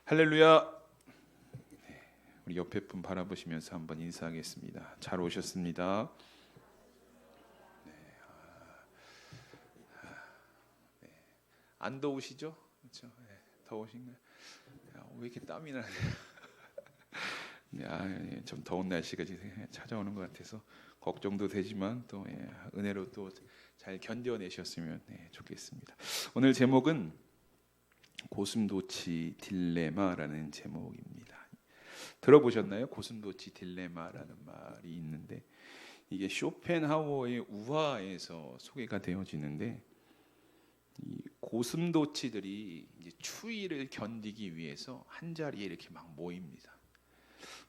할렐루야. 우리 옆에 분 바라보시면서 한번 인사하겠습니다. 잘 오셨습니다. 안 더우시죠? 그렇죠? 더우신가요? 왜 이렇게 땀이 나네요. 좀 더운 날씨가 찾아오는 것 같아서 걱정도 되지만 또 은혜로 또 잘 견뎌내셨으면 좋겠습니다. 오늘 제목은 고슴도치 딜레마라는 제목입니다. 들어보셨나요? 고슴도치 딜레마라는 말이 있는데 이게 쇼펜하우어의 우화에서 소개가 되어지는데 이 고슴도치들이 이제 추위를 견디기 위해서 한 자리에 이렇게 막 모입니다.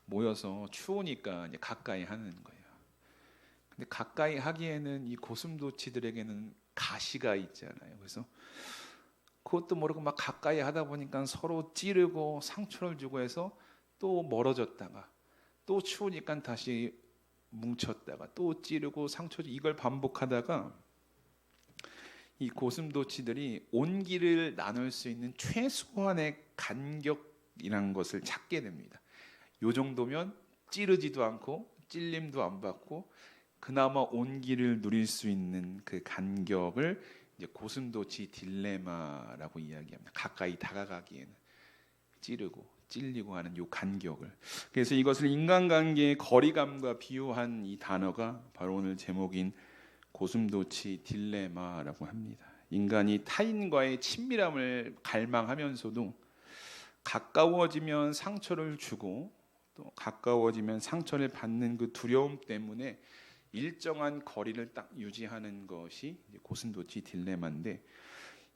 모여서 추우니까 이제 가까이 하는 거예요. 근데 가까이 하기에는 이 고슴도치들에게는 가시가 있잖아요. 그래서 그것도 모르고 막 가까이 하다 보니까 서로 찌르고 상처를 주고 해서 또 멀어졌다가 또 추우니까 다시 뭉쳤다가 또 찌르고 상처 주고 이걸 반복하다가 이 고슴도치들이 온기를 나눌 수 있는 최소한의 간격이라는 것을 찾게 됩니다. 요 정도면 찌르지도 않고 찔림도 안 받고 그나마 온기를 누릴 수 있는 그 간격을 이제 고슴도치 딜레마라고 이야기합니다. 가까이 다가가기에는 찌르고 찔리고 하는 요 간격을. 그래서 이것을 인간관계의 거리감과 비유한 이 단어가 바로 오늘 제목인 고슴도치 딜레마라고 합니다. 인간이 타인과의 친밀함을 갈망하면서도 가까워지면 상처를 주고 또 가까워지면 상처를 받는 그 두려움 때문에 일정한 거리를 딱 유지하는 것이 고슴도치 딜레마인데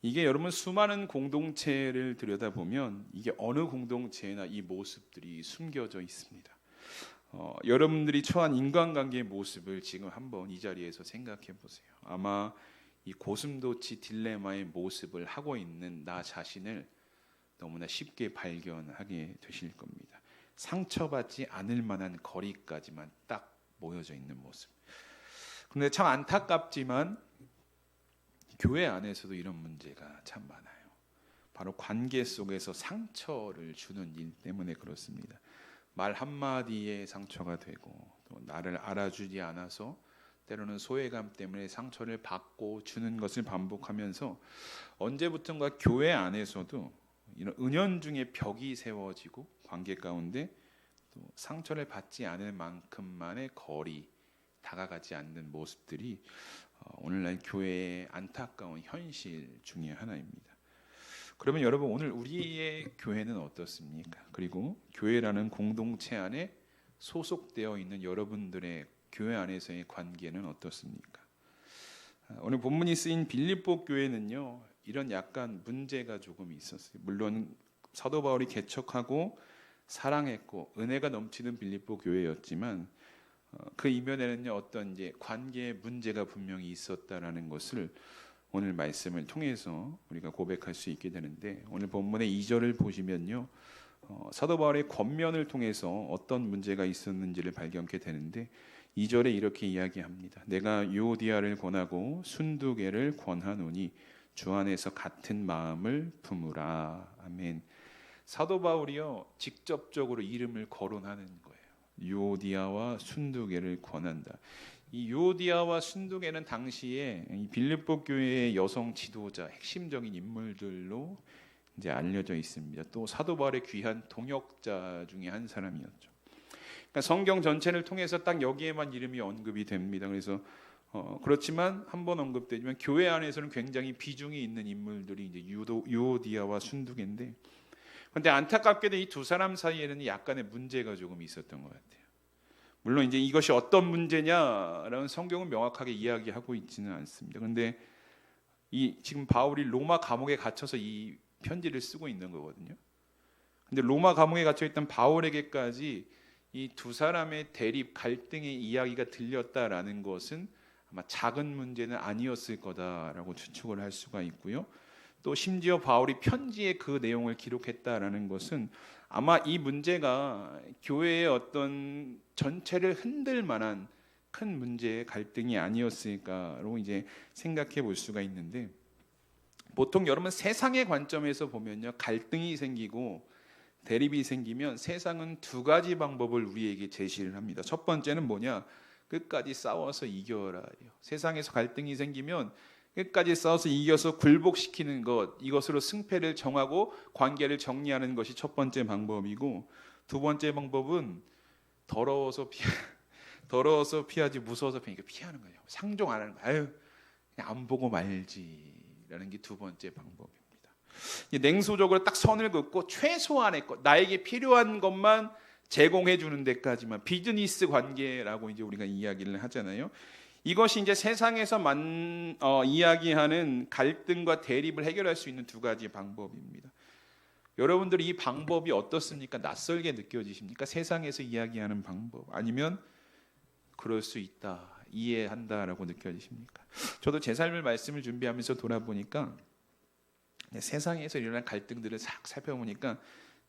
이게 여러분 수많은 공동체를 들여다보면 이게 어느 공동체나 이 모습들이 숨겨져 있습니다. 여러분들이 처한 인간관계의 모습을 지금 한번 이 자리에서 생각해 보세요. 아마 이 고슴도치 딜레마의 모습을 하고 있는 나 자신을 너무나 쉽게 발견하게 되실 겁니다. 상처받지 않을 만한 거리까지만 딱 모여져 있는 모습. 근데 참 안타깝지만 교회 안에서도 이런 문제가 참 많아요. 바로 관계 속에서 상처를 주는 일 때문에 그렇습니다. 말 한마디에 상처가 되고 또 나를 알아주지 않아서 때로는 소외감 때문에 상처를 받고 주는 것을 반복하면서 언제부턴가 교회 안에서도 이런 은연중에 벽이 세워지고 관계 가운데 또 상처를 받지 않을 만큼만의 거리, 다가가지 않는 모습들이 오늘날 교회의 안타까운 현실 중에 하나입니다. 그러면 여러분 오늘 우리의 교회는 어떻습니까? 그리고 교회라는 공동체 안에 소속되어 있는 여러분들의 교회 안에서의 관계는 어떻습니까? 오늘 본문이 쓰인 빌립보 교회는요 이런 약간 문제가 조금 있었어요. 물론 사도 바울이 개척하고 사랑했고 은혜가 넘치는 빌립보 교회였지만 그 이면에는요 어떤 이제 관계의 문제가 분명히 있었다라는 것을 오늘 말씀을 통해서 우리가 고백할 수 있게 되는데 오늘 본문의 2절을 보시면요 사도 바울의 권면을 통해서 어떤 문제가 있었는지를 발견하게 되는데 2절에 이렇게 이야기합니다. 내가 유오디아를 권하고 순두개를 권하노니 주 안에서 같은 마음을 품으라. 아멘. 사도 바울이요 직접적으로 이름을 거론하는 거예요. 유오디아와 순두개를 권한다. 이 유오디아와 순두개는 당시에 이 빌립보 교회의 여성 지도자 핵심적인 인물들로 이제 알려져 있습니다. 또 사도 바울의 귀한 동역자 중에 한 사람이었죠. 그러니까 성경 전체를 통해서 딱 여기에만 이름이 언급이 됩니다. 그래서 그렇지만 한번 언급되지만 교회 안에서는 굉장히 비중이 있는 인물들이 이제 유오디아와 순두개인데, 그런데 안타깝게도 이 두 사람 사이에는 약간의 문제가 조금 있었던 것 같아요. 물론 이제 이것이 어떤 문제냐라는 성경은 명확하게 이야기하고 있지는 않습니다. 그런데 이 지금 바울이 로마 감옥에 갇혀서 이 편지를 쓰고 있는 거거든요. 근데 로마 감옥에 갇혀 있던 바울에게까지 이 두 사람의 대립 갈등의 이야기가 들렸다라는 것은 아마 작은 문제는 아니었을 거다라고 추측을 할 수가 있고요. 또 심지어 바울이 편지에 그 내용을 기록했다라는 것은 아마 이 문제가 교회의 어떤 전체를 흔들 만한 큰 문제의 갈등이 아니었을까로 이제 생각해 볼 수가 있는데, 보통 여러분 세상의 관점에서 보면요 갈등이 생기고 대립이 생기면 세상은 두 가지 방법을 우리에게 제시를 합니다. 첫 번째는 뭐냐? 끝까지 싸워서 이겨라요. 세상에서 갈등이 생기면 끝까지 싸워서 이겨서 굴복시키는 것, 이것으로 승패를 정하고 관계를 정리하는 것이 첫 번째 방법이고, 두 번째 방법은 더러워서 피하지 무서워서 피하는 거예요. 상종 안 하는 거예요. 아유, 그냥 안 보고 말지라는 게 두 번째 방법입니다. 냉소적으로 딱 선을 긋고 최소한의 것, 나에게 필요한 것만 제공해 주는 데까지만, 비즈니스 관계라고 이제 우리가 이야기를 하잖아요. 이것이 이제 세상에서 이야기하는 갈등과 대립을 해결할 수 있는 두 가지 방법입니다. 여러분들 이 방법이 어떻습니까? 낯설게 느껴지십니까? 세상에서 이야기하는 방법, 아니면 그럴 수 있다, 이해한다라고 느껴지십니까? 저도 제 삶을 말씀을 준비하면서 돌아보니까 세상에서 일어난 갈등들을 싹 살펴보니까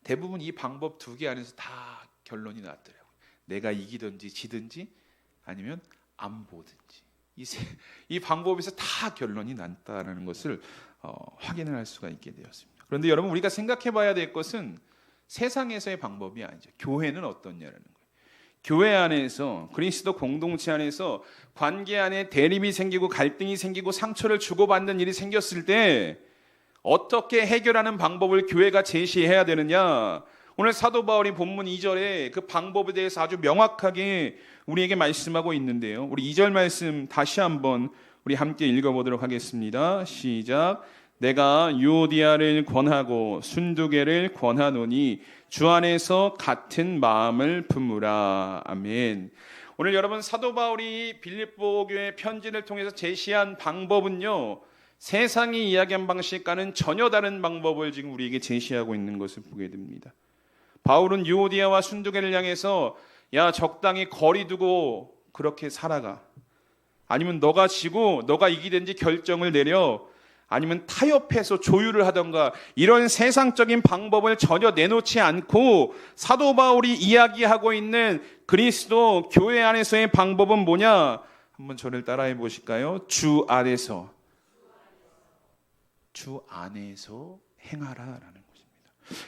대부분 이 방법 두 개 안에서 다 결론이 났더라고요. 내가 이기든지 지든지 아니면 안 보든지, 이 방법에서 다 결론이 났다라는 것을 확인을 할 수가 있게 되었습니다. 그런데 여러분, 우리가 생각해 봐야 될 것은 세상에서의 방법이 아니죠. 교회는 어떻냐라는 거예요. 교회 안에서, 그리스도 공동체 안에서 관계 안에 대립이 생기고 갈등이 생기고 상처를 주고받는 일이 생겼을 때 어떻게 해결하는 방법을 교회가 제시해야 되느냐, 오늘 사도 바울이 본문 2절에 그 방법에 대해서 아주 명확하게 우리에게 말씀하고 있는데요. 우리 2절 말씀 다시 한번 우리 함께 읽어보도록 하겠습니다. 시작. 내가 유오디아를 권하고 순두개를 권하노니 주 안에서 같은 마음을 품으라. 아멘. 오늘 여러분, 사도 바울이 빌립보 교회 편지를 통해서 제시한 방법은요, 세상이 이야기한 방식과는 전혀 다른 방법을 지금 우리에게 제시하고 있는 것을 보게 됩니다. 바울은 유오디아와 순두개를 향해서 야, 적당히 거리 두고 그렇게 살아가, 아니면 너가 지고 너가 이기든지 결정을 내려, 아니면 타협해서 조율을 하던가, 이런 세상적인 방법을 전혀 내놓지 않고 사도 바울이 이야기하고 있는 그리스도 교회 안에서의 방법은 뭐냐? 한번 저를 따라해 보실까요? 주 안에서 행하라라는 것입니다.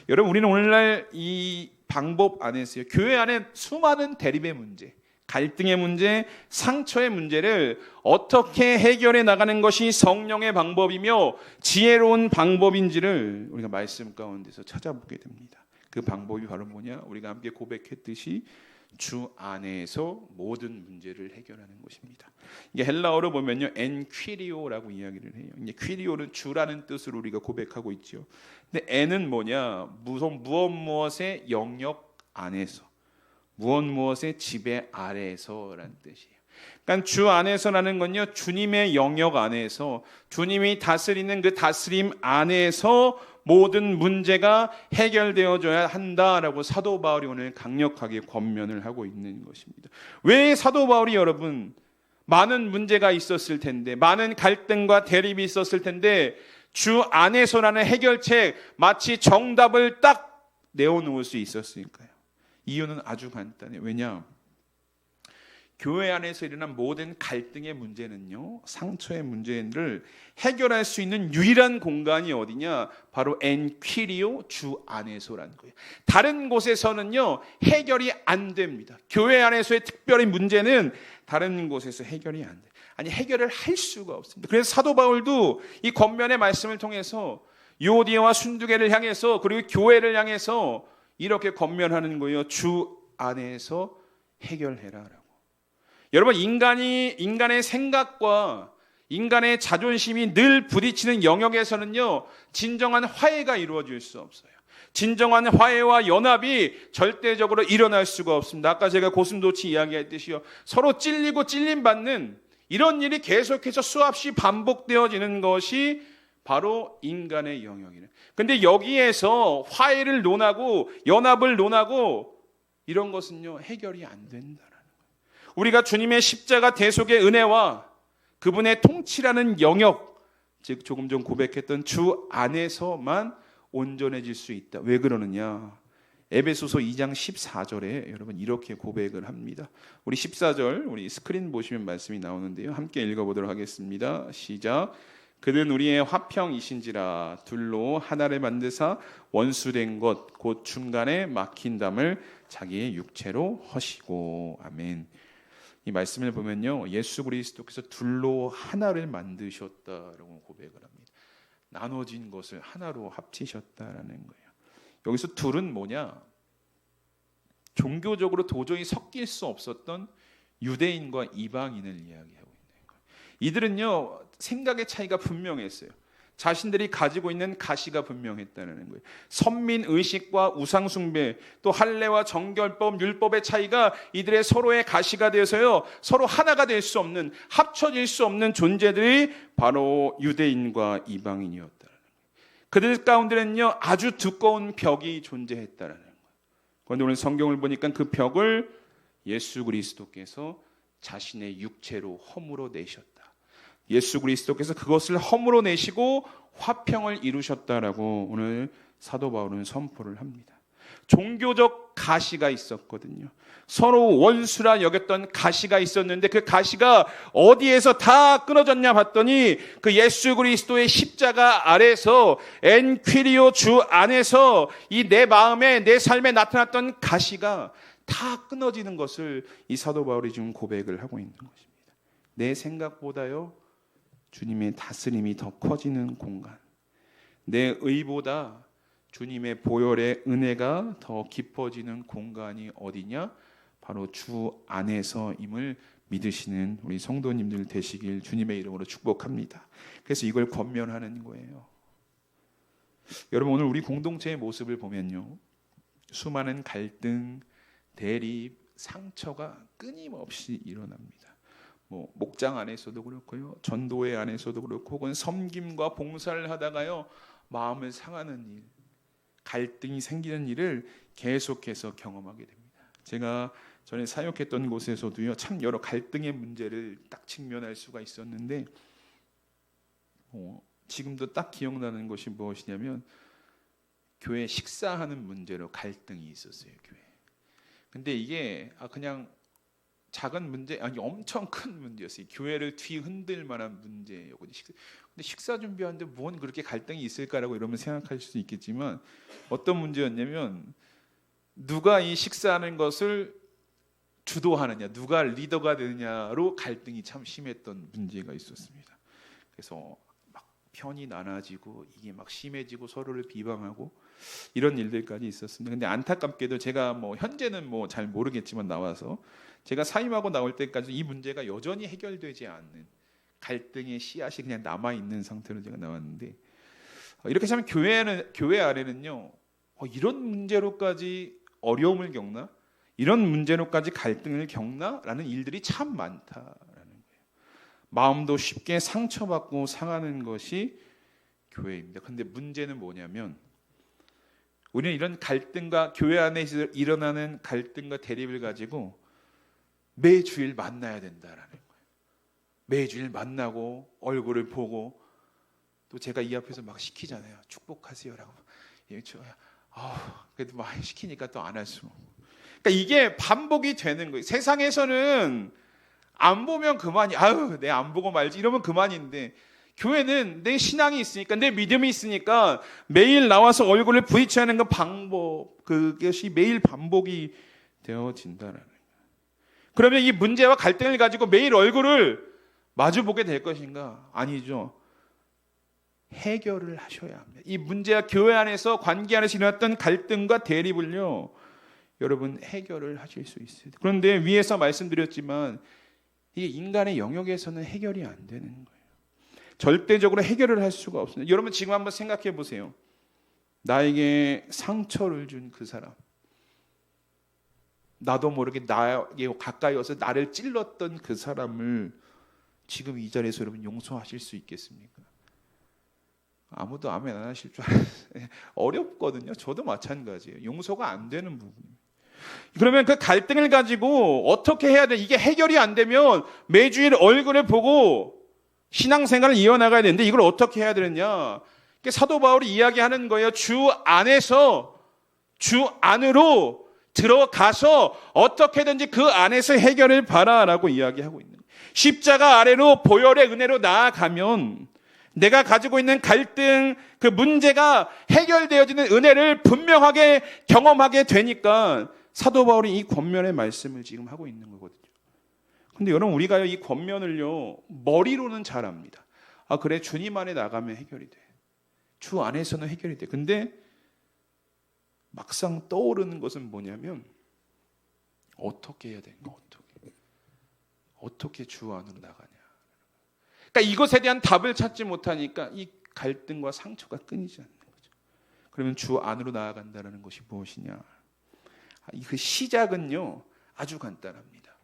여러분, 우리는 오늘날 이 방법 안에서요, 교회 안에 수많은 대립의 문제, 갈등의 문제, 상처의 문제를 어떻게 해결해 나가는 것이 성령의 방법이며 지혜로운 방법인지를 우리가 말씀 가운데서 찾아보게 됩니다. 그 방법이 바로 뭐냐? 우리가 함께 고백했듯이 주 안에서 모든 문제를 해결하는 것입니다. 이게 헬라어로 보면요, 엔퀴리오라고 이야기를 해요. 이제 퀴리오는 주라는 뜻으로 우리가 고백하고 있죠. 근데 엔은 뭐냐? 무엇의 영역 안에서, 무엇의 지배 아래에서라는 뜻이에요. 그러니까 주 안에서라는 건요, 주님의 영역 안에서, 주님이 다스리는 그 다스림 안에서 모든 문제가 해결되어져야 한다라고 사도 바울이 오늘 강력하게 권면을 하고 있는 것입니다. 왜 사도 바울이, 여러분, 많은 문제가 있었을 텐데, 많은 갈등과 대립이 있었을 텐데 주 안에서라는 해결책, 마치 정답을 딱 내어놓을 수 있었으니까요. 이유는 아주 간단해요. 왜냐? 교회 안에서 일어난 모든 갈등의 문제는요, 상처의 문제를 해결할 수 있는 유일한 공간이 어디냐? 바로 엔퀴리오, 주 안에서라는 거예요. 다른 곳에서는요, 해결이 안 됩니다. 교회 안에서의 특별히 문제는 다른 곳에서 해결이 안 돼요. 아니, 해결을 할 수가 없습니다. 그래서 사도 바울도 이 권면의 말씀을 통해서 유오디아와 순두개를 향해서, 그리고 교회를 향해서 이렇게 권면하는 거예요. 주 안에서 해결해라라고. 여러분, 인간의 생각과 인간의 자존심이 늘 부딪히는 영역에서는요, 진정한 화해가 이루어질 수 없어요. 진정한 화해와 연합이 절대적으로 일어날 수가 없습니다. 아까 제가 고슴도치 이야기했듯이요, 서로 찔리고 찔림받는 이런 일이 계속해서 수없이 반복되어지는 것이 바로 인간의 영역이에요. 근데 여기에서 화해를 논하고 연합을 논하고 이런 것은요, 해결이 안 된다. 우리가 주님의 십자가 대속의 은혜와 그분의 통치라는 영역, 즉 조금 전 고백했던 주 안에서만 온전해질 수 있다. 왜 그러느냐? 에베소서 2장 14절에 여러분 이렇게 고백을 합니다. 우리 14절, 우리 스크린 보시면 말씀이 나오는데요, 함께 읽어보도록 하겠습니다. 시작. 그는 우리의 화평이신지라 둘로 하나를 만드사 원수된 것 곧 중간에 막힌 담을 자기의 육체로 허시고. 아멘. 이 말씀을 보면요, 예수 그리스도께서 둘로 하나를 만드셨다라고 고백을 합니다. 나눠진 것을 하나로 합치셨다라는 거예요. 여기서 둘은 뭐냐? 종교적으로 도저히 섞일 수 없었던 유대인과 이방인을 이야기하고 있는 거예요. 이들은요, 생각의 차이가 분명했어요. 자신들이 가지고 있는 가시가 분명했다는 거예요. 선민 의식과 우상 숭배, 또 할례와 정결법, 율법의 차이가 이들의 서로의 가시가 되어서요, 서로 하나가 될 수 없는, 합쳐질 수 없는 존재들이 바로 유대인과 이방인이었다는 거예요. 그들 가운데는요, 아주 두꺼운 벽이 존재했다는 거예요. 그런데 오늘 성경을 보니까 그 벽을 예수 그리스도께서 자신의 육체로 허물어 내셨다. 예수 그리스도께서 그것을 허물어 내시고 화평을 이루셨다라고 오늘 사도 바울은 선포를 합니다. 종교적 가시가 있었거든요. 서로 원수라 여겼던 가시가 있었는데 그 가시가 어디에서 다 끊어졌냐 봤더니 그 예수 그리스도의 십자가 아래서 엔퀴리오 주 안에서 이 내 마음에 내 삶에 나타났던 가시가 다 끊어지는 것을 이 사도 바울이 지금 고백을 하고 있는 것입니다. 내 생각보다요, 주님의 다스림이 더 커지는 공간, 내 의보다 주님의 보혈의 은혜가 더 깊어지는 공간이 어디냐? 바로 주 안에서임을 믿으시는 우리 성도님들 되시길 주님의 이름으로 축복합니다. 그래서 이걸 권면하는 거예요. 여러분, 오늘 우리 공동체의 모습을 보면요, 수많은 갈등, 대립, 상처가 끊임없이 일어납니다. 목장 안에서도 그렇고요, 전도회 안에서도 그렇고, 혹은 섬김과 봉사를 하다가요, 마음을 상하는 일, 갈등이 생기는 일을 계속해서 경험하게 됩니다. 제가 전에 사역했던 곳에서도요, 참 여러 갈등의 문제를 딱 직면할 수가 있었는데, 지금도 딱 기억나는 것이 무엇이냐면, 교회 식사하는 문제로 갈등이 있었어요, 교회. 근데 이게 그냥 작은 문제, 아니 엄청 큰 문제였어요. 교회를 뒤흔들 만한 문제였거든요. 근데 식사 준비하는데 뭔 그렇게 갈등이 있을까라고 이러면 생각할 수도 있겠지만, 어떤 문제였냐면 누가 이 식사하는 것을 주도하느냐, 누가 리더가 되느냐로 갈등이 참 심했던 문제가 있었습니다. 그래서 막 편이 나눠지고 이게 막 심해지고 서로를 비방하고 이런 일들까지 있었습니다. 근데 안타깝게도 제가 현재는 잘 모르겠지만 나와서 제가 사임하고 나올 때까지 이 문제가 여전히 해결되지 않는 갈등의 씨앗이 그냥 남아 있는 상태로 제가 나왔는데, 이렇게 하면 교회 안에는요, 이런 문제로까지 어려움을 겪나? 이런 문제로까지 갈등을 겪나?라는 일들이 참 많다라는 거예요. 마음도 쉽게 상처받고 상하는 것이 교회입니다. 그런데 문제는 뭐냐면, 우리는 이런 갈등과 교회 안에서 일어나는 갈등과 대립을 가지고 매주일 만나야 된다라는 거예요. 매주일 만나고 얼굴을 보고, 또 제가 이 앞에서 막 시키잖아요. 축복하세요라고. 그래도 막 시키니까 또 안 할 수 없고. 그러니까 이게 반복이 되는 거예요. 세상에서는 안 보면 그만이, 내 안 보고 말지 이러면 그만인데, 교회는 내 신앙이 있으니까, 내 믿음이 있으니까 매일 나와서 얼굴을 부딪혀야 하는 그 방법, 그것이 매일 반복이 되어진다는 거예요. 그러면 이 문제와 갈등을 가지고 매일 얼굴을 마주보게 될 것인가? 아니죠. 해결을 하셔야 합니다. 이 문제와 교회 안에서, 관계 안에서 일어났던 갈등과 대립을요, 여러분 해결을 하실 수 있어요. 그런데 위에서 말씀드렸지만 이게 인간의 영역에서는 해결이 안 되는 거예요. 절대적으로 해결을 할 수가 없습니다. 여러분 지금 한번 생각해 보세요. 나에게 상처를 준 그 사람, 나도 모르게 나에게 가까이 와서 나를 찔렀던 그 사람을 지금 이 자리에서 여러분 용서하실 수 있겠습니까? 아무도 아멘 안 하실 줄 알았어요. 어렵거든요. 저도 마찬가지예요. 용서가 안 되는 부분입니다. 그러면 그 갈등을 가지고 어떻게 해야 돼? 이게 해결이 안 되면 매주일 얼굴을 보고 신앙생활을 이어나가야 되는데, 이걸 어떻게 해야 되느냐? 사도 바울이 이야기하는 거예요. 주 안에서, 주 안으로 들어가서 어떻게든지 그 안에서 해결을 봐라라고 이야기하고 있는 거예요. 십자가 아래로 보혈의 은혜로 나아가면 내가 가지고 있는 갈등, 그 문제가 해결되어지는 은혜를 분명하게 경험하게 되니까 사도 바울이 이 권면의 말씀을 지금 하고 있는 거거든요. 근데 여러분, 우리가요, 이 권면을요, 머리로는 잘 압니다. 아, 그래, 주님 안에 나가면 해결이 돼. 주 안에서는 해결이 돼. 근데 막상 떠오르는 것은 뭐냐면, 어떻게 해야 되는가, 어떻게 주 안으로 나가냐. 그러니까 이것에 대한 답을 찾지 못하니까 이 갈등과 상처가 끊이지 않는 거죠. 그러면 주 안으로 나아간다는 것이 무엇이냐? 그 시작은요, 아주 간단합니다.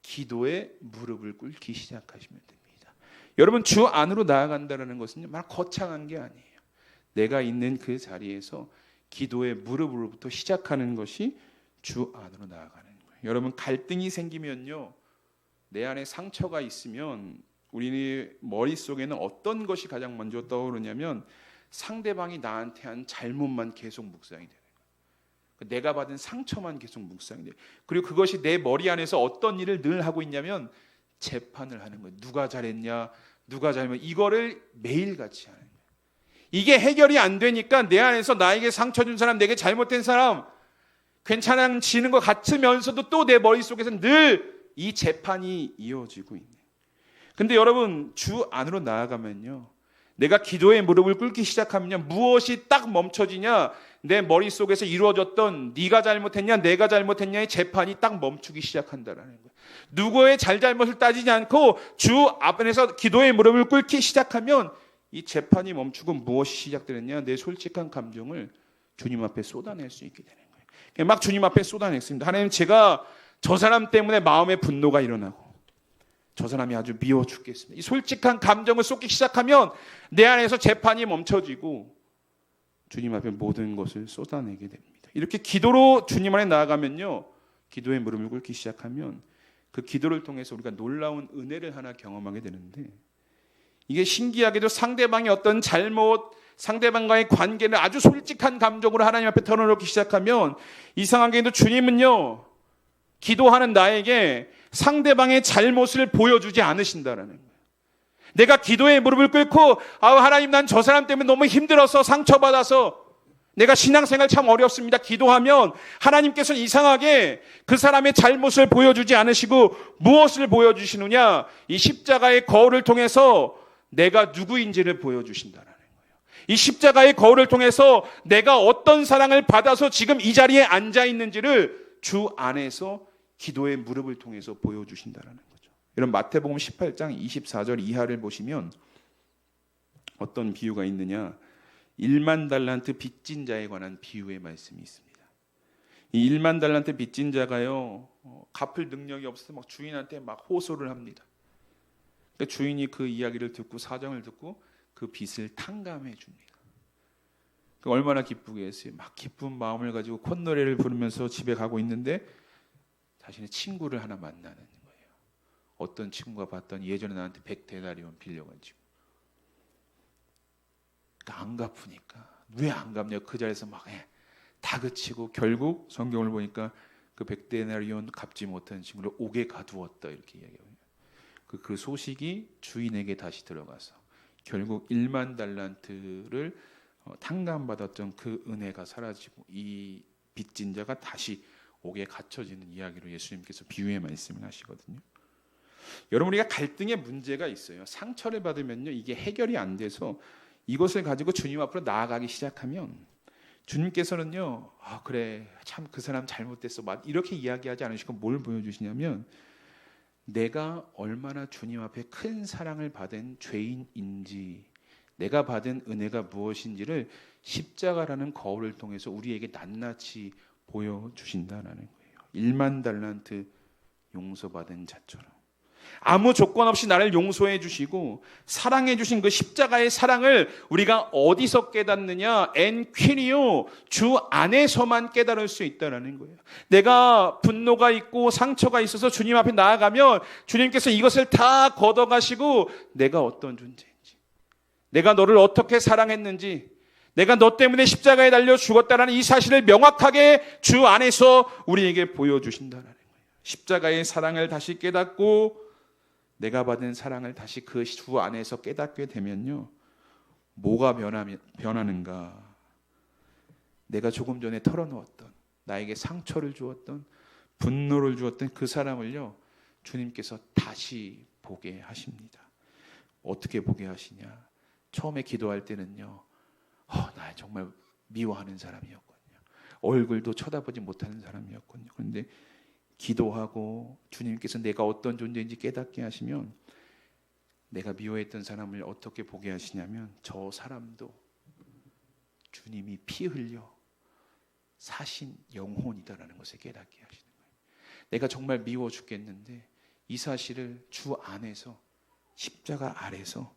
기도에 무릎을 꿇기 시작하시면 됩니다. 여러분, 주 안으로 나아간다는 것은요, 말 거창한 게 아니에요. 내가 있는 그 자리에서 기도의 무릎으로부터 시작하는 것이 주 안으로 나아가는 거예요. 여러분, 갈등이 생기면요, 내 안에 상처가 있으면 우리 머릿속에는 어떤 것이 가장 먼저 떠오르냐면 상대방이 나한테 한 잘못만 계속 묵상이 되는 거예요. 내가 받은 상처만 계속 묵상이 돼요. 그리고 그것이 내 머리 안에서 어떤 일을 늘 하고 있냐면 재판을 하는 거예요. 누가 잘했냐, 누가 잘못, 이거를 매일같이 하는 거예요. 이게 해결이 안 되니까 내 안에서 나에게 상처 준 사람, 내게 잘못된 사람 괜찮아지는 것 같으면서도 또 내 머릿속에서 늘 이 재판이 이어지고 있는. 근데 여러분, 주 안으로 나아가면요, 내가 기도의 무릎을 꿇기 시작하면요, 무엇이 딱 멈춰지냐? 내 머릿속에서 이루어졌던 네가 잘못했냐, 내가 잘못했냐의 재판이 딱 멈추기 시작한다라는 거예요. 누구의 잘잘못을 따지지 않고 주 앞에서 기도의 무릎을 꿇기 시작하면 이 재판이 멈추고 무엇이 시작되느냐? 내 솔직한 감정을 주님 앞에 쏟아낼 수 있게 되는 거예요. 막 주님 앞에 쏟아냈습니다. 하나님, 제가 저 사람 때문에 마음의 분노가 일어나고 저 사람이 아주 미워 죽겠습니다. 이 솔직한 감정을 쏟기 시작하면 내 안에서 재판이 멈춰지고 주님 앞에 모든 것을 쏟아내게 됩니다. 이렇게 기도로 주님 안에 나아가면요, 기도의 무릎을 꿇기 시작하면 그 기도를 통해서 우리가 놀라운 은혜를 하나 경험하게 되는데, 이게 신기하게도 상대방의 어떤 잘못, 상대방과의 관계를 아주 솔직한 감정으로 하나님 앞에 털어놓기 시작하면 이상하게도 주님은요, 기도하는 나에게 상대방의 잘못을 보여주지 않으신다라는 거예요. 내가 기도의 무릎을 꿇고 하나님, 난 저 사람 때문에 너무 힘들어서 상처받아서 내가 신앙생활 참 어렵습니다. 기도하면 하나님께서는 이상하게 그 사람의 잘못을 보여주지 않으시고 무엇을 보여주시느냐? 이 십자가의 거울을 통해서 내가 누구인지를 보여주신다라는 거예요. 이 십자가의 거울을 통해서 내가 어떤 사랑을 받아서 지금 이 자리에 앉아 있는지를 주 안에서 기도의 무릎을 통해서 보여주신다는 거죠. 여러분, 마태복음 18장 24절 이하를 보시면 어떤 비유가 있느냐? 1만 달란트 빚진 자에 관한 비유의 말씀이 있습니다. 이 1만 달란트 빚진 자가요, 갚을 능력이 없어서 막 주인한테 막 호소를 합니다. 그러니까 주인이 그 이야기를 듣고 사정을 듣고 그 빚을 탕감해 줍니다. 얼마나 기쁘겠어요. 막 기쁜 마음을 가지고 콧노래를 부르면서 집에 가고 있는데 자신의 친구를 하나 만나는 거예요. 어떤 친구가 봤더니 예전에 나한테 100데나리온 빌려가지고 안 갚으니까 왜 안 갚냐, 그 자리에서 막 다그치고 결국 성경을 보니까 그 100데나리온 갚지 못한 친구를 옥에 가두었다, 이렇게 이야기해요. 그 소식이 주인에게 다시 들어가서 결국 1만 달란트를 탕감받았던 그 은혜가 사라지고 이 빚진 자가 다시 옥에 갇혀지는 이야기로 예수님께서 비유의 말씀을 하시거든요. 여러분, 우리가 갈등의 문제가 있어요. 상처를 받으면요, 이게 해결이 안 돼서 이것을 가지고 주님 앞으로 나아가기 시작하면 주님께서는요, 그래, 참 그 사람 잘못됐어, 이렇게 이야기하지 않으시고 뭘 보여주시냐면, 내가 얼마나 주님 앞에 큰 사랑을 받은 죄인인지, 내가 받은 은혜가 무엇인지를 십자가라는 거울을 통해서 우리에게 낱낱이 보여주신다는 거예요. 1만 달란트 용서받은 자처럼 아무 조건 없이 나를 용서해 주시고 사랑해 주신 그 십자가의 사랑을 우리가 어디서 깨닫느냐? 엔퀴리오, 주 안에서만 깨달을 수 있다는 거예요. 내가 분노가 있고 상처가 있어서 주님 앞에 나아가면 주님께서 이것을 다 걷어가시고 내가 어떤 존재인지, 내가 너를 어떻게 사랑했는지, 내가 너 때문에 십자가에 달려 죽었다는 이 사실을 명확하게 주 안에서 우리에게 보여주신다는 거예요. 십자가의 사랑을 다시 깨닫고 내가 받은 사랑을 다시 그 주 안에서 깨닫게 되면요, 뭐가 변하는가? 내가 조금 전에 털어놓았던, 나에게 상처를 주었던, 분노를 주었던 그 사람을요, 주님께서 다시 보게 하십니다. 어떻게 보게 하시냐? 처음에 기도할 때는요, 나 정말 미워하는 사람이었거든요. 얼굴도 쳐다보지 못하는 사람이었거든요. 그런데 기도하고 주님께서 내가 어떤 존재인지 깨닫게 하시면, 내가 미워했던 사람을 어떻게 보게 하시냐면, 저 사람도 주님이 피 흘려 사신 영혼이다라는 것을 깨닫게 하시는 거예요. 내가 정말 미워 죽겠는데 이 사실을 주 안에서, 십자가 아래서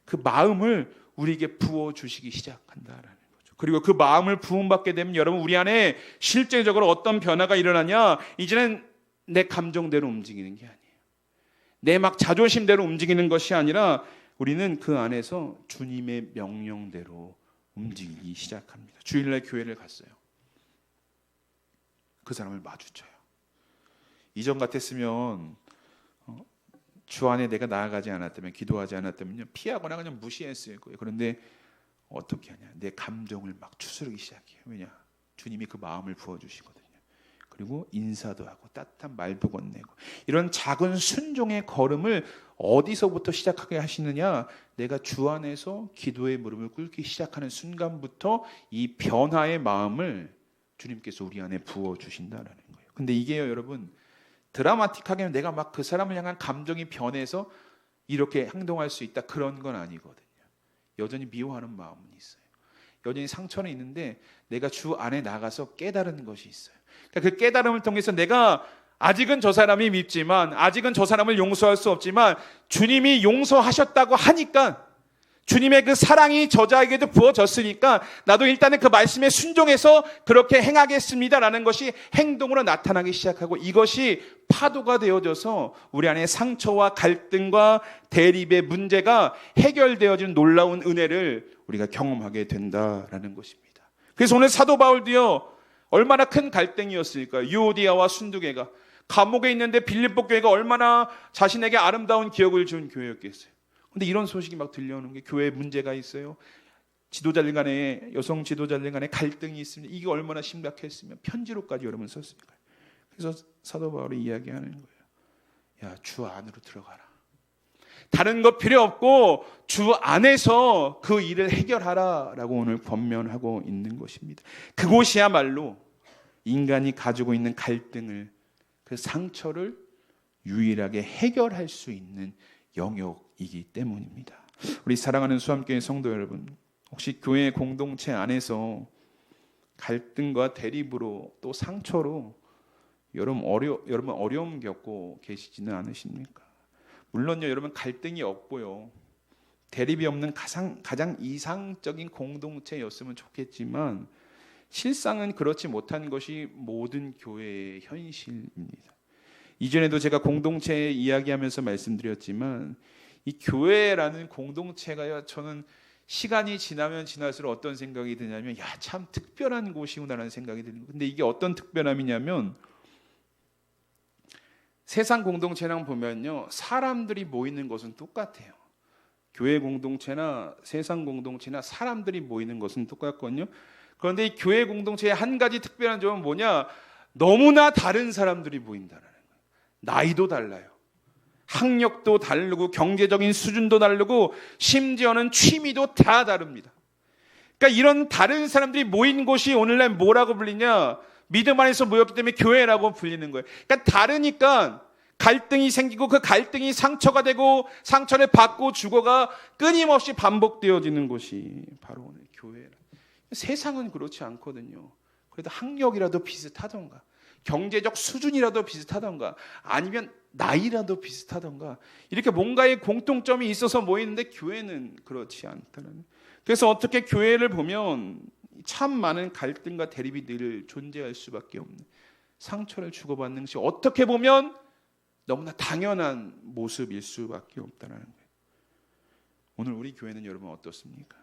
그 마음을 우리에게 부어주시기 시작한다라는 거죠. 그리고 그 마음을 부음받게 되면 여러분, 우리 안에 실제적으로 어떤 변화가 일어나냐? 이제는 내 감정대로 움직이는 게 아니에요. 내 막 자존심대로 움직이는 것이 아니라 우리는 그 안에서 주님의 명령대로 움직이기 시작합니다. 주일날 교회를 갔어요. 그 사람을 마주쳐요. 이전 같았으면 주 안에 내가 나아가지 않았다면, 기도하지 않았다면 피하거나 그냥 무시했을 거예요. 그런데 어떻게 하냐? 내 감정을 막 추스르기 시작해요. 왜냐? 주님이 그 마음을 부어주시거든요. 그리고 인사도 하고 따뜻한 말도 건네고, 이런 작은 순종의 걸음을 어디서부터 시작하게 하시느냐? 내가 주 안에서 기도의 무릎을 꿇기 시작하는 순간부터 이 변화의 마음을 주님께서 우리 안에 부어주신다라는 거예요. 근데 이게요, 여러분, 드라마틱하게 내가 막 그 사람을 향한 감정이 변해서 이렇게 행동할 수 있다, 그런 건 아니거든요. 여전히 미워하는 마음은 있어요. 여전히 상처는 있는데 내가 주 안에 나가서 깨달은 것이 있어요. 그러니까 그 깨달음을 통해서 내가 아직은 저 사람이 밉지만, 아직은 저 사람을 용서할 수 없지만 주님이 용서하셨다고 하니까, 주님의 그 사랑이 저자에게도 부어졌으니까 나도 일단은 그 말씀에 순종해서 그렇게 행하겠습니다라는 것이 행동으로 나타나기 시작하고, 이것이 파도가 되어져서 우리 안에 상처와 갈등과 대립의 문제가 해결되어지는 놀라운 은혜를 우리가 경험하게 된다라는 것입니다. 그래서 오늘 사도 바울도요, 얼마나 큰 갈등이었을까요? 유오디아와 순두개가 감옥에 있는데 빌립보 교회가 얼마나 자신에게 아름다운 기억을 준 교회였겠어요. 근데 이런 소식이 막 들려오는 게, 교회에 문제가 있어요. 지도자들 간에, 여성 지도자들 간에 갈등이 있습니다. 이게 얼마나 심각했으면 편지로까지 여러분 썼습니까? 그래서 사도 바울이 이야기하는 거예요. 야, 주 안으로 들어가라. 다른 거 필요 없고 주 안에서 그 일을 해결하라 라고 오늘 권면하고 있는 것입니다. 그곳이야말로 인간이 가지고 있는 갈등을, 그 상처를 유일하게 해결할 수 있는 영역이기 때문입니다. 우리 사랑하는 수암교회 성도 여러분, 혹시 교회 공동체 안에서 갈등과 대립으로 또 상처로 여러분 어려움 겪고 계시지는 않으십니까? 물론요, 여러분 갈등이 없고요, 대립이 없는 가장 이상적인 공동체였으면 좋겠지만 실상은 그렇지 못한 것이 모든 교회의 현실입니다. 이전에도 제가 공동체 이야기하면서 말씀드렸지만, 이 교회라는 공동체가요, 저는 시간이 지나면 지날수록 어떤 생각이 드냐면, 야, 참 특별한 곳이구나라는 생각이 드는 거예요. 근데 이게 어떤 특별함이냐면, 세상 공동체랑 보면요, 사람들이 모이는 것은 똑같아요. 교회 공동체나 세상 공동체나 사람들이 모이는 것은 똑같거든요. 그런데 이 교회 공동체의 한 가지 특별한 점은 뭐냐? 너무나 다른 사람들이 모인다는 거예요. 나이도 달라요. 학력도 다르고 경제적인 수준도 다르고 심지어는 취미도 다 다릅니다. 그러니까 이런 다른 사람들이 모인 곳이 오늘날 뭐라고 불리냐? 믿음 안에서 모였기 때문에 교회라고 불리는 거예요. 그러니까 다르니까 갈등이 생기고, 그 갈등이 상처가 되고 상처를 받고 죽어가 끊임없이 반복되어지는 곳이 바로 오늘 교회라. 세상은 그렇지 않거든요. 그래도 학력이라도 비슷하던가, 경제적 수준이라도 비슷하던가, 아니면 나이라도 비슷하던가, 이렇게 뭔가의 공통점이 있어서 모이는데 교회는 그렇지 않다는. 그래서 어떻게 교회를 보면 참 많은 갈등과 대립이 늘 존재할 수밖에 없는, 상처를 주고받는 것이 어떻게 보면 너무나 당연한 모습일 수밖에 없다는 거예요. 오늘 우리 교회는 여러분 어떻습니까?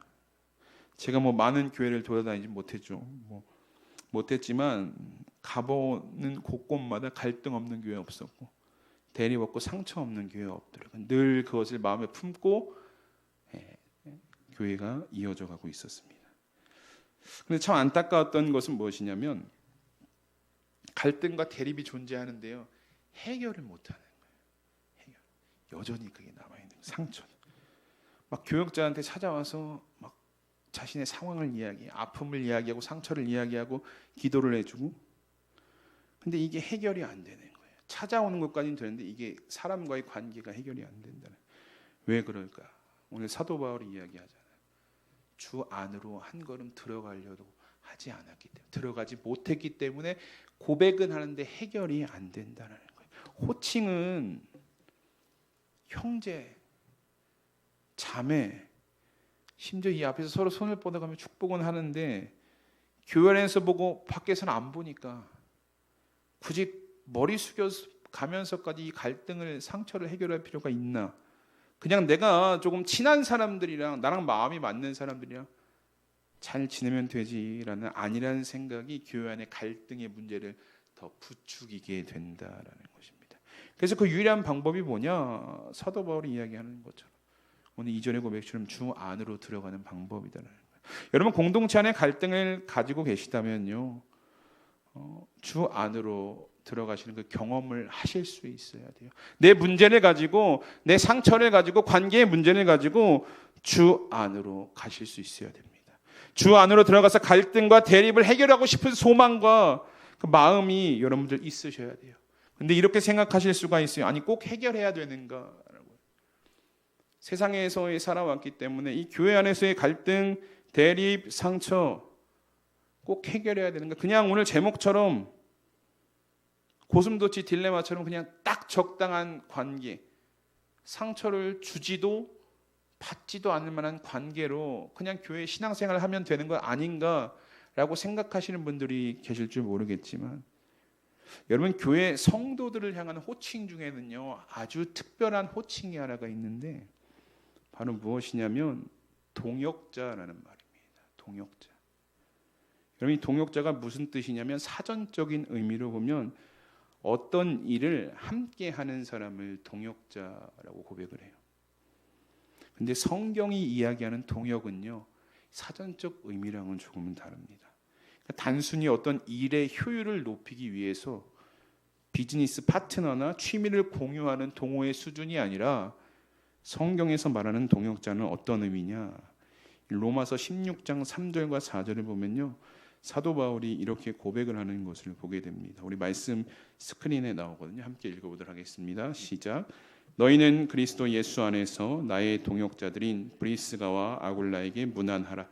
제가 많은 교회를 돌아다니지 못했죠. 못했지만 가보는 곳곳마다 갈등 없는 교회 없었고, 대립 없고 상처 없는 교회 없더라고요. 늘 그것을 마음에 품고 교회가 이어져 가고 있었습니다. 그런데 참 안타까웠던 것은 무엇이냐면 갈등과 대립이 존재하는데요, 해결을 못하는 거예요. 여전히 그게 남아있는 상처. 막 교역자한테 찾아와서 막 자신의 상황을 아픔을 이야기하고 상처를 이야기하고 기도를 해주고, 근데 이게 해결이 안 되는 거예요. 찾아오는 것까지는 되는데 이게 사람과의 관계가 해결이 안 된다는. 왜 그럴까? 오늘 사도 바울이 이야기하잖아요. 주 안으로 한 걸음 들어가려도 하지 않았기 때문에, 들어가지 못했기 때문에 고백은 하는데 해결이 안 된다는 거예요. 호칭은 형제, 자매, 심지어 이 앞에서 서로 손을 뻗어가며 축복은 하는데 교회 안에서 보고 밖에서는 안 보니까 굳이 머리 숙여 가면서까지 이 갈등을, 상처를 해결할 필요가 있나? 그냥 내가 조금 친한 사람들이랑, 나랑 마음이 맞는 사람들이랑 잘 지내면 되지라는 아니라는 생각이 교회 안의 갈등의 문제를 더 부추기게 된다라는 것입니다. 그래서 그 유일한 방법이 뭐냐? 사도 바울이 이야기하는 것처럼 오늘 이전의 고백처럼 주 안으로 들어가는 방법이다라는 거예요. 여러분, 공동체 안에 갈등을 가지고 계시다면요, 주 안으로 들어가시는 그 경험을 하실 수 있어야 돼요. 내 문제를 가지고, 내 상처를 가지고, 관계의 문제를 가지고 주 안으로 가실 수 있어야 됩니다. 주 안으로 들어가서 갈등과 대립을 해결하고 싶은 소망과 그 마음이 여러분들 있으셔야 돼요. 근데 이렇게 생각하실 수가 있어요. 아니, 꼭 해결해야 되는가? 세상에서의 살아왔기 때문에 이 교회 안에서의 갈등, 대립, 상처 꼭 해결해야 되는가? 그냥 오늘 제목처럼 고슴도치 딜레마처럼 그냥 딱 적당한 관계, 상처를 주지도 받지도 않을 만한 관계로 그냥 교회 신앙생활을 하면 되는 거 아닌가라고 생각하시는 분들이 계실 줄 모르겠지만, 여러분, 교회 성도들을 향한 호칭 중에는요, 아주 특별한 호칭이 하나가 있는데 바로 무엇이냐면 동역자라는 말입니다. 동역자. 여러분, 이 동역자가 무슨 뜻이냐면 사전적인 의미로 보면 어떤 일을 함께 하는 사람을 동역자라고 고백을 해요. 근데 성경이 이야기하는 동역은요, 사전적 의미랑은 조금은 다릅니다. 그러니까 단순히 어떤 일의 효율을 높이기 위해서 비즈니스 파트너나 취미를 공유하는 동호회 수준이 아니라, 성경에서 말하는 동역자는 어떤 의미냐? 로마서 16장 3절과 4절을 보면요, 사도 바울이 이렇게 고백을 하는 것을 보게 됩니다. 우리 말씀 스크린에 나오거든요. 함께 읽어보도록 하겠습니다. 시작. 너희는 그리스도 예수 안에서 나의 동역자들인 브리스가와 아굴라에게 문안하라.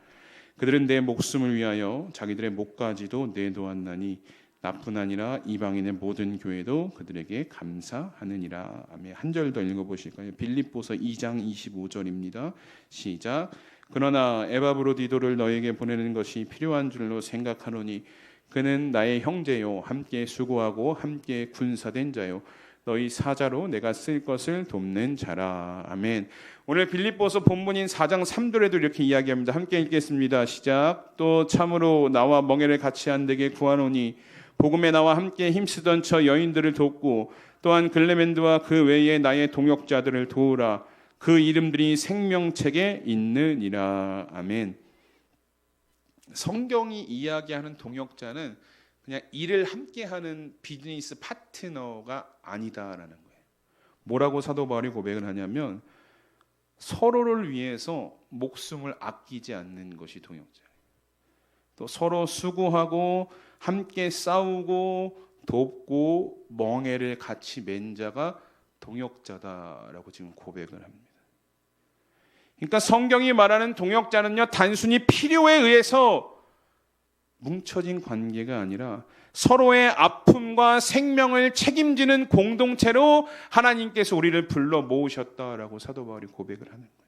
그들은 내 목숨을 위하여 자기들의 목까지도 내놓았나니 나뿐 아니라 이방인의 모든 교회도 그들에게 감사하느니라. 아멘. 한 절 더 읽어보실까요? 빌립보서 2장 25절입니다. 시작. 그러나 에바브로디도를 너에게 보내는 것이 필요한 줄로 생각하노니 그는 나의 형제요, 함께 수고하고 함께 군사된 자요, 너희 사자로 내가 쓸 것을 돕는 자라. 아멘. 오늘 빌립보서 본문인 4장 3절에도 이렇게 이야기합니다. 함께 읽겠습니다. 시작. 또 참으로 나와 멍에를 같이 한데게 구하노니 복음에 나와 함께 힘쓰던 저 여인들을 돕고 또한 글레멘드와 그 외에 나의 동역자들을 도우라. 그 이름들이 생명책에 있느니라. 아멘. 성경이 이야기하는 동역자는 그냥 일을 함께하는 비즈니스 파트너가 아니다라는 거예요. 뭐라고 사도 바울이 고백을 하냐면 서로를 위해서 목숨을 아끼지 않는 것이 동역자예요. 또 서로 수고하고 함께 싸우고 돕고 멍에를 같이 맨 자가 동역자다라고 지금 고백을 합니다. 그러니까 성경이 말하는 동역자는요, 단순히 필요에 의해서 뭉쳐진 관계가 아니라 서로의 아픔과 생명을 책임지는 공동체로 하나님께서 우리를 불러 모으셨다라고 사도 바울이 고백을 하는 거예요.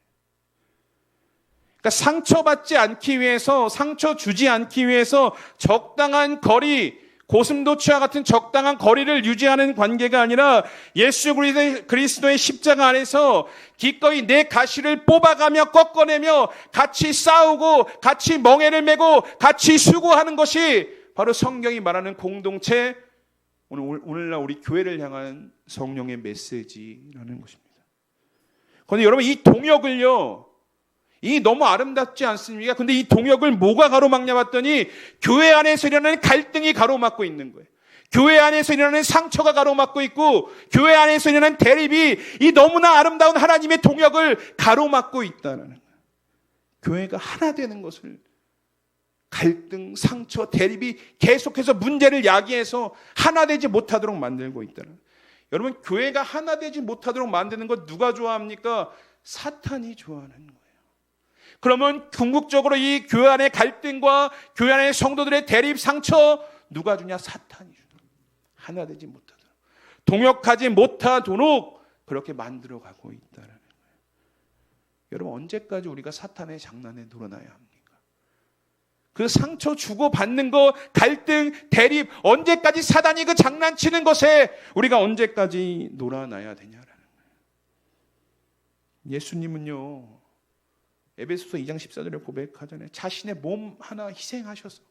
그러니까 상처받지 않기 위해서, 상처 주지 않기 위해서 적당한 거리, 고슴도치와 같은 적당한 거리를 유지하는 관계가 아니라 예수 그리스도의 십자가 안에서 기꺼이 내 가시를 뽑아가며 꺾어내며 같이 싸우고 같이 멍에를 메고 같이 수고하는 것이 바로 성경이 말하는 공동체, 오늘날 우리 교회를 향한 성령의 메시지라는 것입니다. 그런데 여러분, 이 동역을요, 이 너무 아름답지 않습니까? 근데 이 동역을 뭐가 가로막냐 봤더니 교회 안에서 일어나는 갈등이 가로막고 있는 거예요. 교회 안에서 일어나는 상처가 가로막고 있고 교회 안에서 일어나는 대립이 이 너무나 아름다운 하나님의 동역을 가로막고 있다는 거예요. 교회가 하나 되는 것을 갈등, 상처, 대립이 계속해서 문제를 야기해서 하나 되지 못하도록 만들고 있다는 거예요. 여러분, 교회가 하나 되지 못하도록 만드는 것 누가 좋아합니까? 사탄이 좋아하는 거예요. 그러면 궁극적으로 이 교회 안의 갈등과 교회 안의 성도들의 대립, 상처 누가 주냐? 사탄이 주냐. 하나 되지 못하도록, 동역하지 못하도록 그렇게 만들어가고 있다는 거예요. 여러분, 언제까지 우리가 사탄의 장난에 놀아나야 합니까? 그 상처 주고받는 거, 갈등, 대립, 언제까지 사단이 그 장난치는 것에 우리가 언제까지 놀아나야 되냐라는 거예요. 예수님은요, 에베소서 2장 14절에 고백하잖아요. 자신의 몸 하나 희생하셔서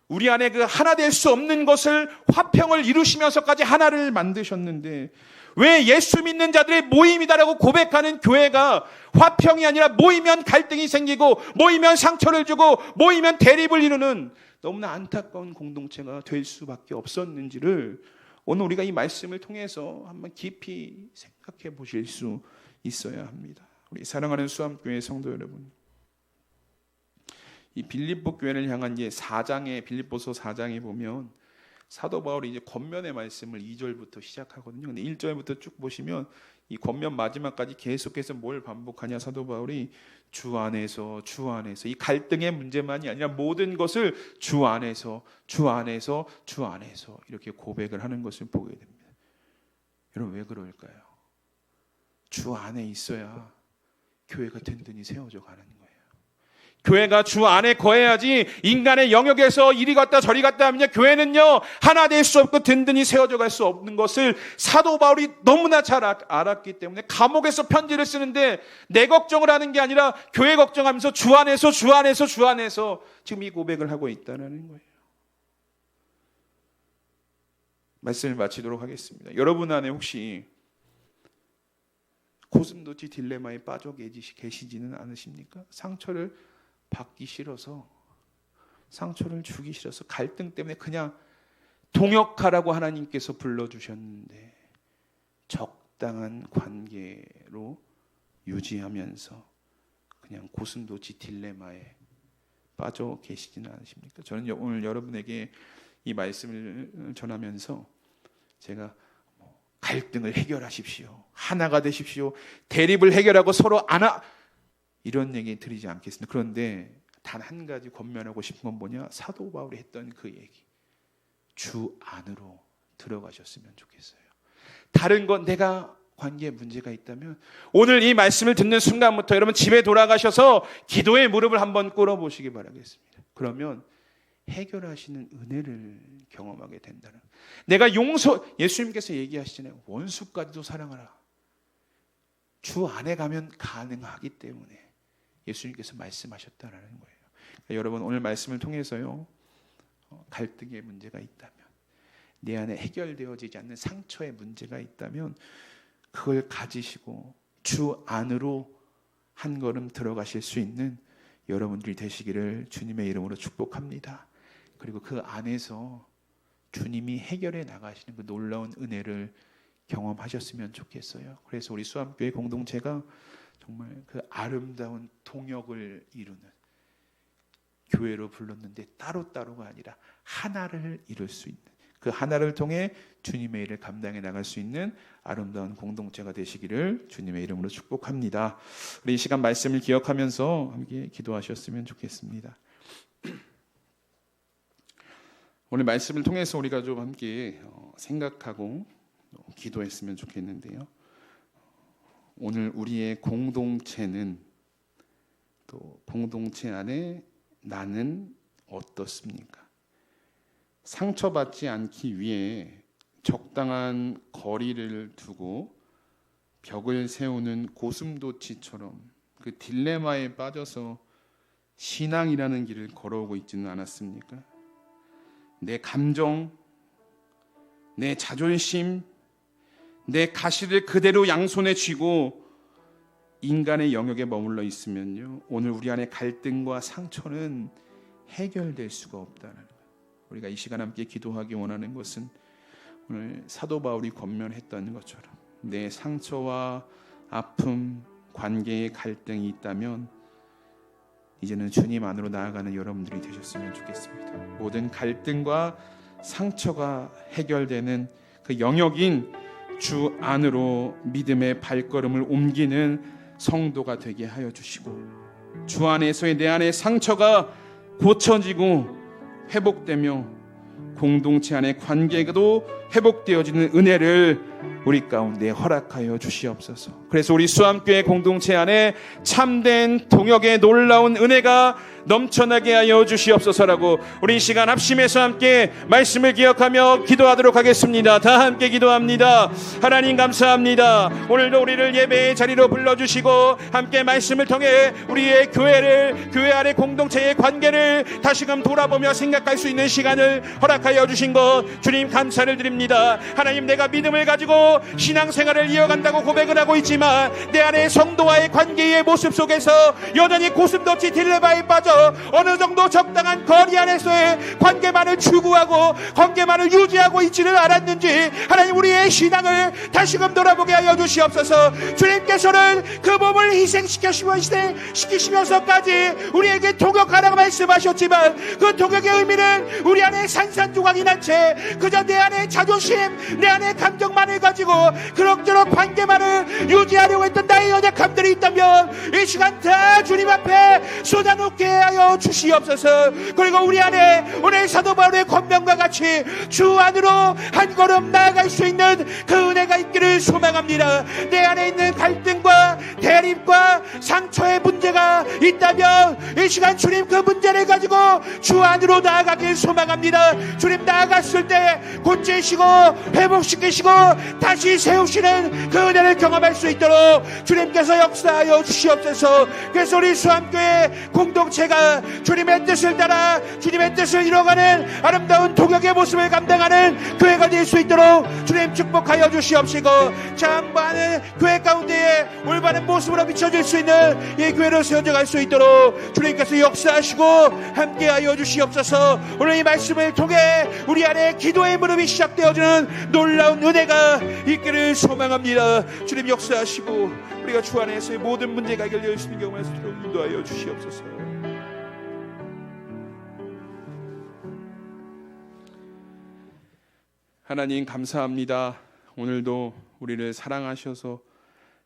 우리 안에 그 하나 될 수 없는 것을 화평을 이루시면서까지 하나를 만드셨는데 왜 예수 믿는 자들의 모임이다라고 고백하는 교회가 화평이 아니라 모이면 갈등이 생기고 모이면 상처를 주고 모이면 대립을 이루는 너무나 안타까운 공동체가 될 수밖에 없었는지를 오늘 우리가 이 말씀을 통해서 한번 깊이 생각해 보실 수 있어야 합니다. 우리 사랑하는 수암교회 성도 여러분, 이 빌립보 교회를 향한 이제 4장에 빌립보서 4장에 보면 사도 바울이 이제 권면의 말씀을 2절부터 시작하거든요. 근데 1절부터 쭉 보시면 이 권면 마지막까지 계속해서 뭘 반복하냐? 사도 바울이 주 안에서 이 갈등의 문제만이 아니라 모든 것을 주 안에서 이렇게 고백을 하는 것을 보게 됩니다. 여러분, 왜 그럴까요? 주 안에 있어야 교회가 든든히 세워져 가는 거예요. 교회가 주 안에 거해야지 인간의 영역에서 이리 갔다 저리 갔다 하면요, 교회는요 하나 될 수 없고 든든히 세워져 갈 수 없는 것을 사도 바울이 너무나 잘 알았기 때문에 감옥에서 편지를 쓰는데 내 걱정을 하는 게 아니라 교회 걱정하면서 주 안에서 지금 이 고백을 하고 있다는 거예요. 말씀을 마치도록 하겠습니다. 여러분 안에 혹시 고슴도치 딜레마에 빠져 계시지는 않으십니까? 상처를 받기 싫어서, 상처를 주기 싫어서, 갈등 때문에 그냥 동역하라고 하나님께서 불러주셨는데 적당한 관계로 유지하면서 그냥 고슴도치 딜레마에 빠져 계시지는 않으십니까? 저는 오늘 여러분에게 이 말씀을 전하면서 제가 갈등을 해결하십시오, 하나가 되십시오, 대립을 해결하고 서로 이런 얘기 드리지 않겠습니다. 그런데 단 한 가지 권면하고 싶은 건 뭐냐? 사도 바울이 했던 그 얘기, 주 안으로 들어가셨으면 좋겠어요. 다른 건 내가 관계에 문제가 있다면 오늘 이 말씀을 듣는 순간부터 여러분 집에 돌아가셔서 기도의 무릎을 한번 꿇어보시기 바라겠습니다. 그러면 해결하시는 은혜를 경험하게 된다는, 내가 예수님께서 얘기하시잖아요. 원수까지도 사랑하라. 주 안에 가면 가능하기 때문에 예수님께서 말씀하셨다는 거예요. 그러니까 여러분, 오늘 말씀을 통해서요, 갈등의 문제가 있다면, 내 안에 해결되어지지 않는 상처의 문제가 있다면 그걸 가지시고 주 안으로 한 걸음 들어가실 수 있는 여러분들이 되시기를 주님의 이름으로 축복합니다. 그리고 그 안에서 주님이 해결해 나가시는 그 놀라운 은혜를 경험하셨으면 좋겠어요. 그래서 우리 수암교회 공동체가 정말 그 아름다운 동역을 이루는 교회로 불렀는데 따로따로가 아니라 하나를 이룰 수 있는, 그 하나를 통해 주님의 일을 감당해 나갈 수 있는 아름다운 공동체가 되시기를 주님의 이름으로 축복합니다. 우리 이 시간 말씀을 기억하면서 함께 기도하셨으면 좋겠습니다. 오늘 말씀을 통해서 우리가 좀 함께 생각하고 기도했으면 좋겠는데요. 오늘 우리의 공동체는, 또 공동체 안에 나는 어떻습니까? 상처받지 않기 위해 적당한 거리를 두고 벽을 세우는 고슴도치처럼 그 딜레마에 빠져서 신앙이라는 길을 걸어오고 있지는 않았습니까? 내 감정, 내 자존심, 내 가시를 그대로 양손에 쥐고 인간의 영역에 머물러 있으면요, 오늘 우리 안에 갈등과 상처는 해결될 수가 없다는 거예요. 우리가 이 시간 함께 기도하기 원하는 것은 오늘 사도 바울이 권면했던 것처럼 내 상처와 아픔, 관계의 갈등이 있다면 이제는 주님 안으로 나아가는 여러분들이 되셨으면 좋겠습니다. 모든 갈등과 상처가 해결되는 그 영역인 주 안으로 믿음의 발걸음을 옮기는 성도가 되게 하여 주시고, 주 안에서의 내 안의 상처가 고쳐지고 회복되며 공동체 안의 관계도 회복되어지는 은혜를 우리 가운데 허락하여 주시옵소서. 그래서 우리 수암교회 공동체 안에 참된 동역의 놀라운 은혜가 넘쳐나게 하여 주시옵소서라고 우리 이 시간 합심해서 함께 말씀을 기억하며 기도하도록 하겠습니다. 다 함께 기도합니다. 하나님 감사합니다. 오늘도 우리를 예배의 자리로 불러주시고 함께 말씀을 통해 우리의 교회를, 교회 안의 공동체의 관계를 다시금 돌아보며 생각할 수 있는 시간을 허락하여 주신 것 주님 감사를 드립니다. 하나님, 내가 믿음을 가지고 신앙생활을 이어간다고 고백을 하고 있지만 내 안에 성도와의 관계의 모습 속에서 여전히 고슴도치 딜레마에 빠져 어느 정도 적당한 거리 안에서의 관계만을 추구하고 관계만을 유지하고 있지는 않았는지 하나님, 우리의 신앙을 다시금 돌아보게 하여 주시옵소서. 주님께서는 그 몸을 희생시키시면서까지 우리에게 동역하라고 말씀하셨지만 그 동역의 의미는 우리 안에 산산조각이 난 채 그저 내 안에 자존심, 내 안에 감정만을 가지고 그럭저럭 관계만을 유지하려고 했던 나의 연약함들이 있다면 이 시간 다 주님 앞에 쏟아놓게 하여 주시옵소서. 그리고 우리 안에 오늘 사도 바울의 권면과 같이 주 안으로 한 걸음 나아갈 수 있는 그 은혜가 있기를 소망합니다. 내 안에 있는 갈등과 대립과 상처의 문제가 있다면 이 시간 주님 그 문제를 가지고 주 안으로 나아가길 소망합니다. 주님, 나아갔을 때 고치시고 회복시키시고 다시 세우시는 그 은혜를 경험할 수 있도록 주님께서 역사하여 주시옵소서. 그래서 우리 수암교회 공동체가 주님의 뜻을 따라 주님의 뜻을 이뤄가는 아름다운 동역의 모습을 감당하는 교회가 될 수 있도록 주님 축복하여 주시옵시고, 장부하는 교회 가운데에 올바른 모습으로 비춰질 수 있는 이 교회로 세워져갈 수 있도록 주님께서 역사하시고 함께하여 주시옵소서. 오늘 이 말씀을 통해 우리 안에 기도의 무릎이 시작되어지는 놀라운 은혜가 있기를 소망합니다. 주님 역사하시고 우리가 주 안에서의 모든 문제가 해결되어 있는 경우에서 인도하여 주시옵소서. 하나님 감사합니다. 오늘도 우리를 사랑하셔서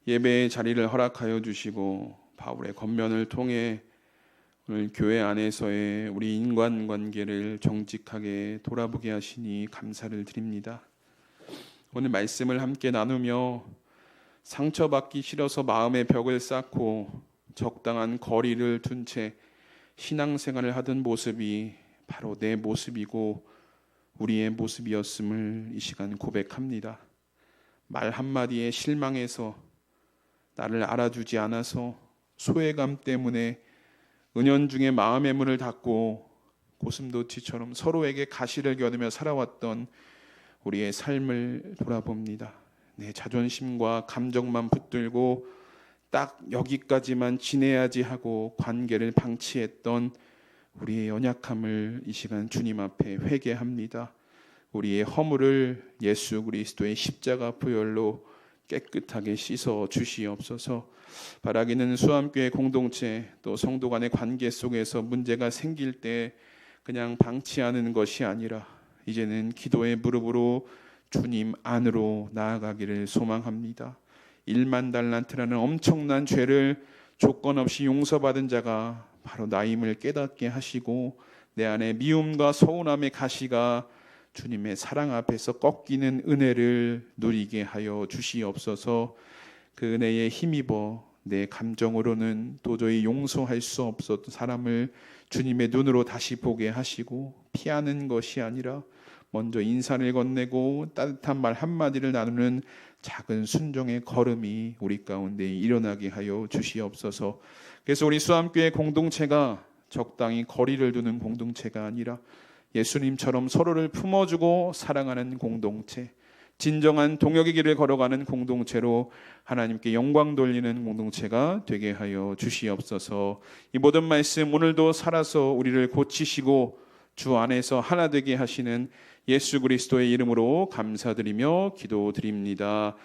예배의 자리를 허락하여 주시고 바울의 권면을 통해 오늘 교회 안에서의 우리 인간관계를 정직하게 돌아보게 하시니 감사를 드립니다. 오늘 말씀을 함께 나누며 상처받기 싫어서 마음의 벽을 쌓고 적당한 거리를 둔 채 신앙생활을 하던 모습이 바로 내 모습이고 우리의 모습이었음을 이 시간 고백합니다. 말 한마디에 실망해서 나를 알아주지 않아서 소외감 때문에 은연중에 마음의 문을 닫고 고슴도치처럼 서로에게 가시를 겨누며 살아왔던 우리의 삶을 돌아봅니다. 내 자존심과 감정만 붙들고 딱 여기까지만 지내야지 하고 관계를 방치했던 우리의 연약함을 이 시간 주님 앞에 회개합니다. 우리의 허물을 예수 그리스도의 십자가 보혈로 깨끗하게 씻어 주시옵소서. 바라기는 수암교회 공동체 또 성도 간의 관계 속에서 문제가 생길 때 그냥 방치하는 것이 아니라 이제는 기도의 무릎으로 주님 안으로 나아가기를 소망합니다. 1만 달란트라는 엄청난 죄를 조건 없이 용서받은 자가 바로 나임을 깨닫게 하시고 내 안에 미움과 서운함의 가시가 주님의 사랑 앞에서 꺾이는 은혜를 누리게 하여 주시옵소서. 그 은혜에 힘입어 내 감정으로는 도저히 용서할 수 없었던 사람을 주님의 눈으로 다시 보게 하시고 피하는 것이 아니라 먼저 인사를 건네고 따뜻한 말 한마디를 나누는 작은 순종의 걸음이 우리 가운데 일어나게 하여 주시옵소서. 그래서 우리 수암교회 공동체가 적당히 거리를 두는 공동체가 아니라 예수님처럼 서로를 품어주고 사랑하는 공동체, 진정한 동역의 길을 걸어가는 공동체로 하나님께 영광 돌리는 공동체가 되게 하여 주시옵소서. 이 모든 말씀 오늘도 살아서 우리를 고치시고 주 안에서 하나 되게 하시는 예수 그리스도의 이름으로 감사드리며 기도드립니다.